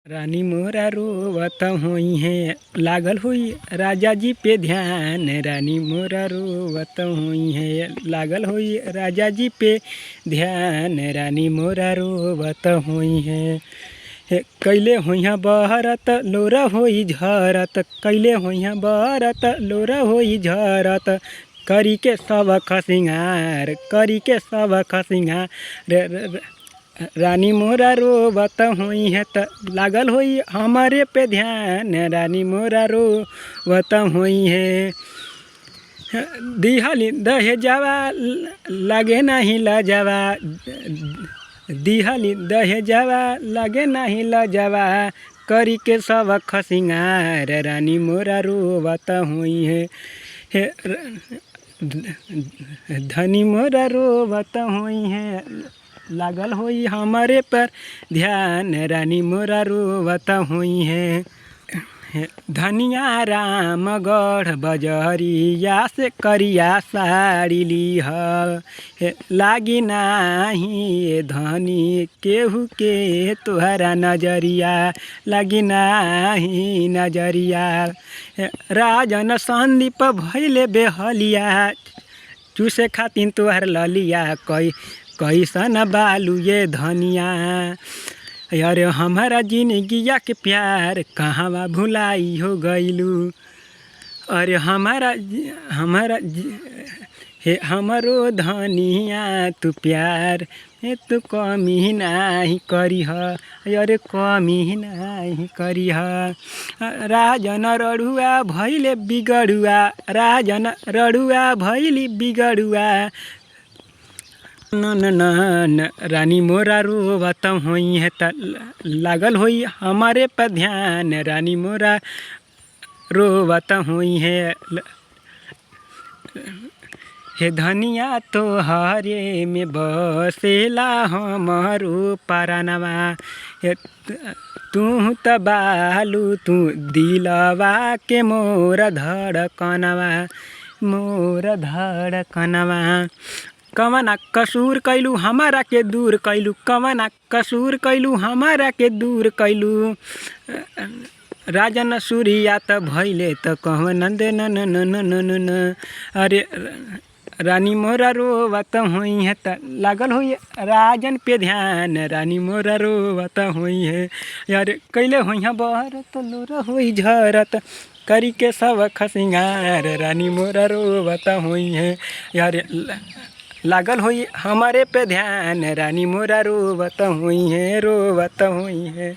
रानी मोरा रोवत होई है, लागल होई राजा जी पे ध्यान। रानी मोरा रोवत होई है, लागल होई राजा जी पे ध्यान। रानी मोरा रोवत होई है, कैले होइहा बहरत लोरा होई झरत। कैले होइहा बहरत लोरा होई झरत। करी के सबख सिंगार, करी के सबख सिंगार। रानी मोरा रोवत होई है त लागल होई हमारे पे ध्यान। रानी मोरा रोवत होई है, दिहली दहेजवा लगे नहीं लजवा। दिहली दहेजवा लगे नहीं लजवा, करी के सबख सिंगार। रानी मोरा रोवत होई है, धनी मोरा रोवत होई है, लागल होई हमारे पर ध्यान। रानी मोरा रोवत होई है, धनिया रामगढ़ बजरिया से करिया साड़ी लीह। लागी नाही धनी केहू के तोहरा नजरिया, लागी नाही नजरिया। राजन संदीप भैले बेहलिया, चूसे खातिन तोहर ललिया। कैसन बालू ये धनिया, अरे हमारा जिंदगिया के प्यार कहवा भुलाई हो गईलू। अरे हमारो धनिया तू प्यार तू कमी नाही करीह। अरे कमी नाही करीह। राजन रड़ुआ भैले बिगड़ुआ, राजन रड़ुआ भैली बिगड़ुआ। न रानी मोरा रोवत होई है त लागल होई हमारे पर ध्यान। रानी मोरा रोवत होई है, धनिया तो हरे में बसेला हमारो परनवा। तू त बालू तू दिलवा के मोर धड़कनवा, मोर धड़कनवा। कवना कसूर कैलू हमारा के दूर कैलू, कवना कसूर कैलू हमारा के दूर कैलू। राजन सूर्या त भैले त कहवन दे न। अरे रानी मोरा रोवत होई है त लागल होई राजन पे ध्यान। रानी मोरा रोवत होई है, यार कैले होई बहरत लोरा होई झरत। करी के सबख सिंगार। रानी मोरा रोवत होई है, यार लागल होई हमारे पे ध्यान। रानी मोरा रोवत होई है, रोवत होई है।